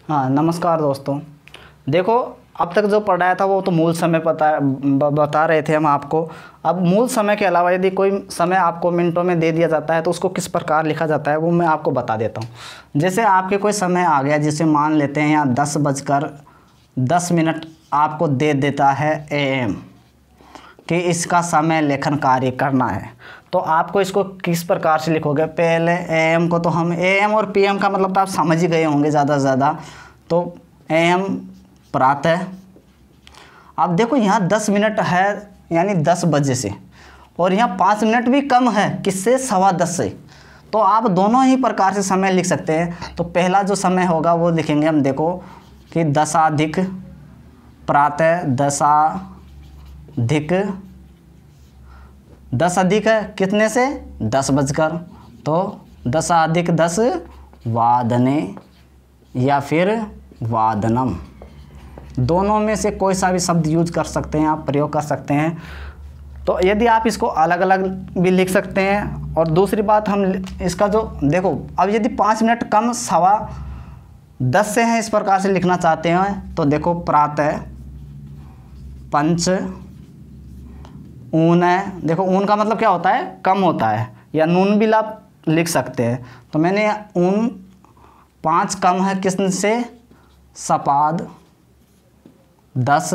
हाँ, नमस्कार दोस्तों। देखो, अब तक जो पढ़ाया था वो तो मूल समय बता रहे थे हम आपको। अब मूल समय के अलावा यदि कोई समय आपको मिनटों में दे दिया जाता है तो उसको किस प्रकार लिखा जाता है वो मैं आपको बता देता हूँ। जैसे आपके कोई समय आ गया, जिसे मान लेते हैं यहाँ 10:10 आपको दे देता है AM कि इसका समय लेखन कार्य करना है, तो आपको इसको किस प्रकार से लिखोगे। पहले AM को तो हम AM और PM का मतलब तो आप समझ ही गए होंगे ज़्यादा से ज़्यादा। तो AM प्रातः। अब देखो यहाँ 10 मिनट है यानी 10 बजे से, और यहाँ 5 मिनट भी कम है, किससे, 10:15 से। तो आप दोनों ही प्रकार से समय लिख सकते हैं। तो पहला जो समय होगा वो लिखेंगे हम, देखो कि 10 प्रातः 10 अधिक है कितने से, 10 बजकर, तो 10:10 वादने या फिर वादनम, दोनों में से कोई सा भी शब्द यूज कर सकते हैं, आप प्रयोग कर सकते हैं। तो यदि आप इसको अलग अलग भी लिख सकते हैं। और दूसरी बात, हम इसका जो देखो, अब यदि 5 मिनट कम 10:15 से हैं, इस प्रकार से लिखना चाहते हैं तो देखो प्रातः पंच ऊन है। देखो ऊन का मतलब क्या होता है, कम होता है, या नून भी आप लिख सकते हैं। तो मैंने ऊन 5 कम है किस से, सपाद 10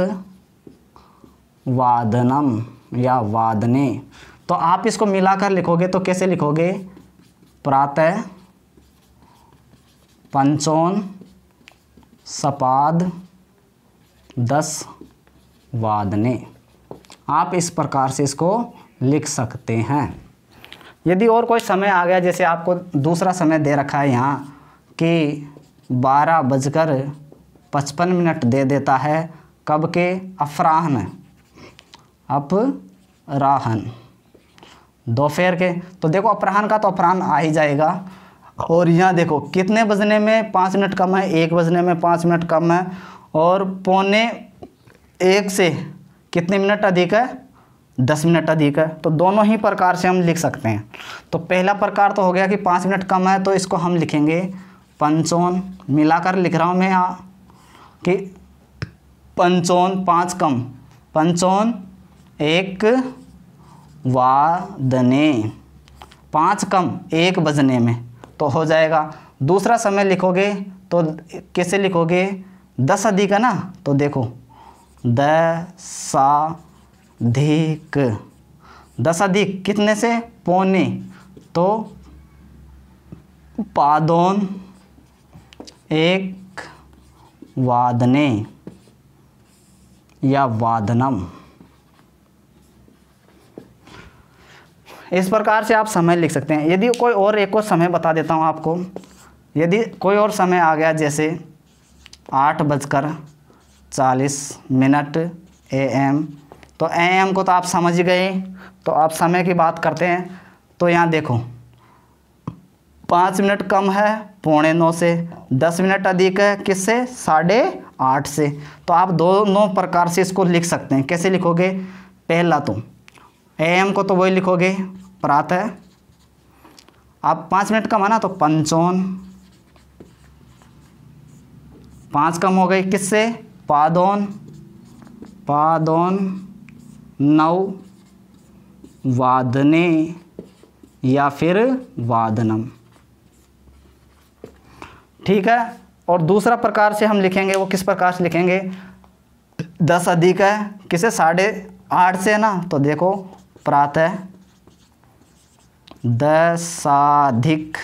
वादनम या वादने। तो आप इसको मिलाकर लिखोगे तो कैसे लिखोगे, प्रातः पंचोन सपाद 10 वादने। आप इस प्रकार से इसको लिख सकते हैं। यदि और कोई समय आ गया, जैसे आपको दूसरा समय दे रखा है यहाँ कि 12:55 दे देता है, कब के, अपराह्न दोपहर के। तो देखो अपराह्न का तो अपराह्न आ ही जाएगा। और यहाँ देखो कितने बजने में 5 मिनट कम है, 1 बजने में 5 मिनट कम है, और 12:45 से कितने मिनट अधिक है, 10 मिनट अधिक है। तो दोनों ही प्रकार से हम लिख सकते हैं। तो पहला प्रकार तो हो गया कि 5 मिनट कम है, तो इसको हम लिखेंगे पंचोन, मिलाकर लिख रहा हूँ मैं यहाँ कि पंचोन 5 कम, पंचोन 1 वादने, 5 कम 1 बजने में, तो हो जाएगा। दूसरा समय लिखोगे तो कैसे लिखोगे, 10 अधिक है ना, तो देखो 10 अधिक कितने से, पौने, तो पादोन 1 वादने या वादनम। इस प्रकार से आप समय लिख सकते हैं। यदि कोई और एक और समय बता देता हूँ आपको। यदि कोई और समय आ गया, जैसे 8:40 AM, तो AM को तो आप समझ ही गए। तो आप समय की बात करते हैं तो यहाँ देखो 5 मिनट कम है 8:45 से, 10 मिनट अधिक है किससे, 8:30 से। तो आप दोनों प्रकार से इसको लिख सकते हैं। कैसे लिखोगे, पहला तो AM को तो वही लिखोगे प्रातः, अब 5 मिनट कम है ना, तो पंचोन, 5 कम हो गई किससे, पादोन 9 वादने या फिर वादनम। ठीक है। और दूसरा प्रकार से हम लिखेंगे, वो किस प्रकार से लिखेंगे, 10 अधिक है किसे, 8:30 से है ना, तो देखो प्रातः 10 अधिक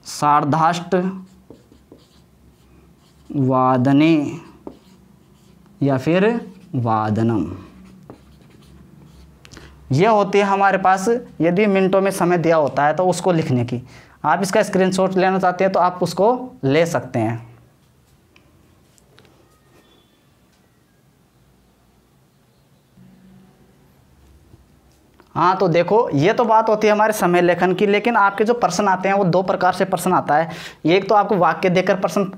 सार्धाष्ट वादने या फिर वादनम। ये होती है हमारे पास, यदि मिनटों में समय दिया होता है तो उसको लिखने की। आप इसका स्क्रीनशॉट लेना चाहते हैं तो आप उसको ले सकते हैं। हाँ, तो देखो ये तो बात होती है हमारे समय लेखन की, लेकिन आपके जो प्रश्न आते हैं वो 2 प्रकार से प्रश्न आता है। एक तो आपको वाक्य देकर प्रश्न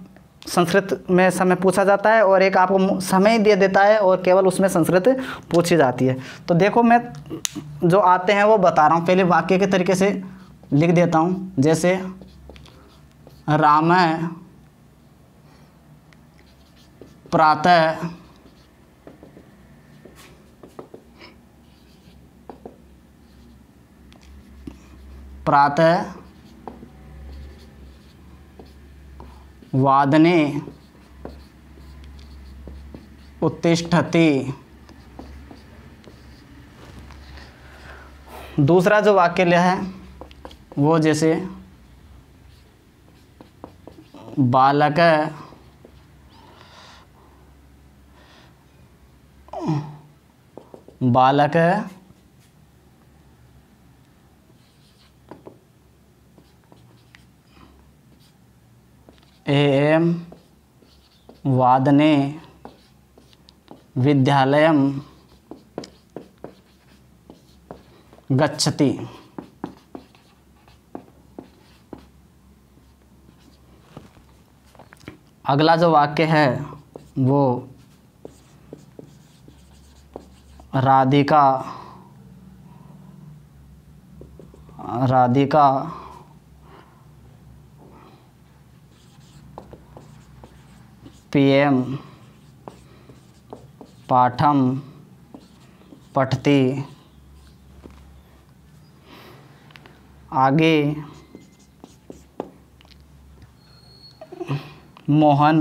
संस्कृत में समय पूछा जाता है और एक आपको समय दे देता है और केवल उसमें संस्कृत पूछी जाती है। तो देखो मैं जो आते हैं वो बता रहा हूँ, पहले वाक्य के तरीके से लिख देता हूँ। जैसे राम प्रातः वादने उत्तिष्ठति। दूसरा जो वाक्य लिया है वो जैसे बालक एम वादने विद्यालयम गच्छति। अगला जो वाक्य है वो राधिका पीएम पाठम पठति। आगे मोहन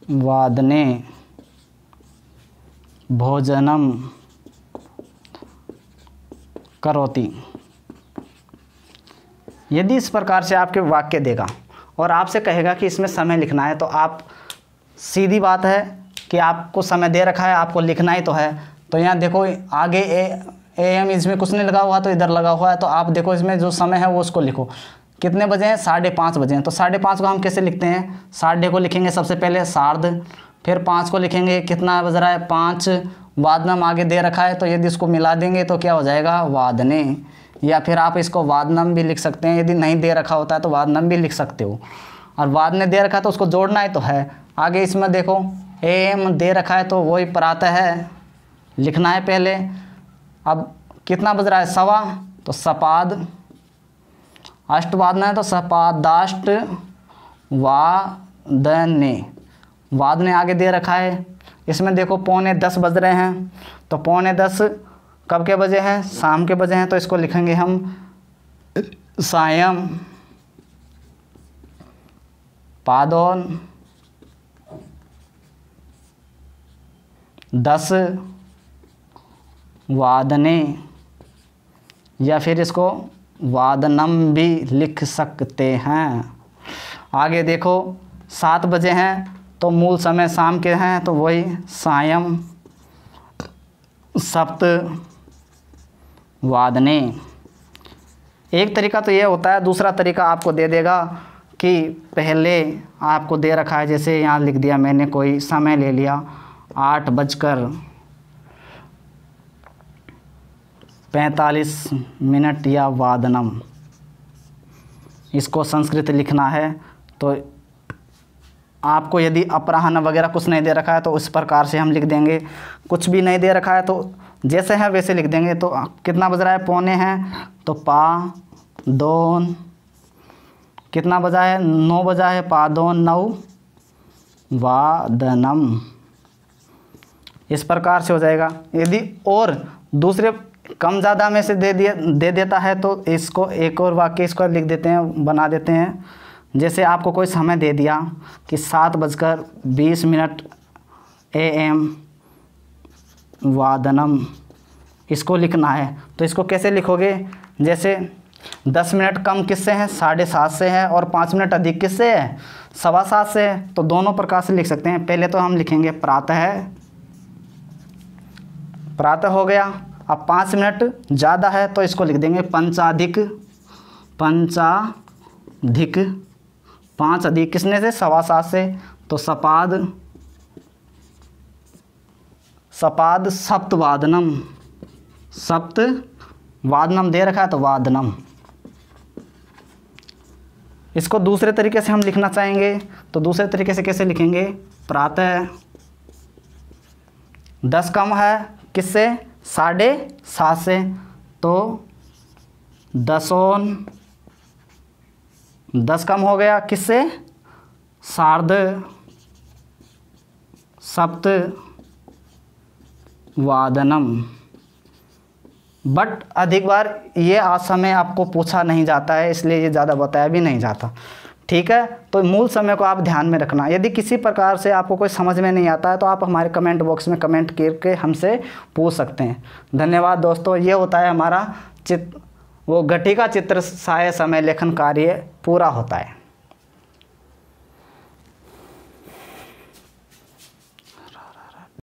वादने भोजनम करोति। यदि इस प्रकार से आपके वाक्य देगा और आपसे कहेगा कि इसमें समय लिखना है, तो आप सीधी बात है कि आपको समय दे रखा है, आपको लिखना ही तो है। तो यहाँ देखो आगे एम इसमें कुछ नहीं लगा हुआ तो इधर लगा हुआ है, तो आप देखो इसमें जो समय है वो उसको लिखो। कितने बजे हैं? 5:30 बजे हैं। तो 5:30 को हम कैसे लिखते हैं? 6:30 को लिखेंगे सबसे पहले सार्ध, फिर 5 को लिखेंगे कितना बज रहा है 5, वादनम आगे दे रखा है तो यदि इसको मिला देंगे तो क्या हो जाएगा वादने। या फिर आप इसको वादनम भी लिख सकते हैं, यदि नहीं दे रखा होता है तो वादनम भी लिख सकते हो। और वादने दे रखा है तो उसको जोड़ना ही तो है। आगे इसमें देखो एम दे रखा है तो वही प्रातः है लिखना है पहले। अब कितना बज रहा है 1:15, तो सपाद। अष्टवादना है तो सपादाष्ट वादने, वादने आगे दे रखा है। इसमें देखो 9:45 बज रहे हैं, तो 9:45 कब के बजे हैं? शाम के बजे हैं, तो इसको लिखेंगे हम सायं पादोन 10 वादने, या फिर इसको वादनम भी लिख सकते हैं। आगे देखो 7 बजे हैं तो मूल समय शाम के हैं, तो वही सायं सप्त वादने। एक तरीका तो ये होता है। दूसरा तरीका आपको दे देगा कि पहले आपको दे रखा है, जैसे यहाँ लिख दिया मैंने, कोई समय ले लिया 8:45 या वादनम, इसको संस्कृत लिखना है। तो आपको यदि अपराह्न वगैरह कुछ नहीं दे रखा है तो उस प्रकार से हम लिख देंगे। कुछ भी नहीं दे रखा है तो जैसे है वैसे लिख देंगे। तो कितना बज रहा है? 9:15 हैं तो पा दोन, कितना बजा है? 9 बजा है, पा दोन 9 वादनम। इस प्रकार से हो जाएगा। यदि और दूसरे कम ज़्यादा में से दे देता है तो इसको एक और वाक्य इसको लिख देते हैं, बना देते हैं। जैसे आपको कोई समय दे दिया कि 7:20 AM वादनम, इसको लिखना है। तो इसको कैसे लिखोगे? जैसे 10 मिनट कम किससे हैं? 7:30 से है, और 5 मिनट अधिक किससे है? 7:15 से है। तो दोनों प्रकार से लिख सकते हैं। पहले तो हम लिखेंगे प्रातः हो गया। अब 5 मिनट ज़्यादा है तो इसको लिख देंगे पंचाधिक पंचाधिक 5 अधिक किसने से 7.25 से, तो सपाद सप्तवादनम, सप्तवादनम दे रखा है तो वादनम। इसको दूसरे तरीके से हम लिखना चाहेंगे तो दूसरे तरीके से कैसे लिखेंगे, प्रातः 10 कम है किससे, 7.5 से, तो 10 कम हो गया किससे, सार्ध सप्तवादनम। बट अधिक बार ये आज समय आपको पूछा नहीं जाता है, इसलिए ये ज़्यादा बताया भी नहीं जाता। ठीक है, तो मूल समय को आप ध्यान में रखना। यदि किसी प्रकार से आपको कोई समझ में नहीं आता है तो आप हमारे कमेंट बॉक्स में कमेंट करके हमसे पूछ सकते हैं। धन्यवाद दोस्तों। ये होता है हमारा घटिका चित्र सहायक समय लेखन कार्य पूरा होता है।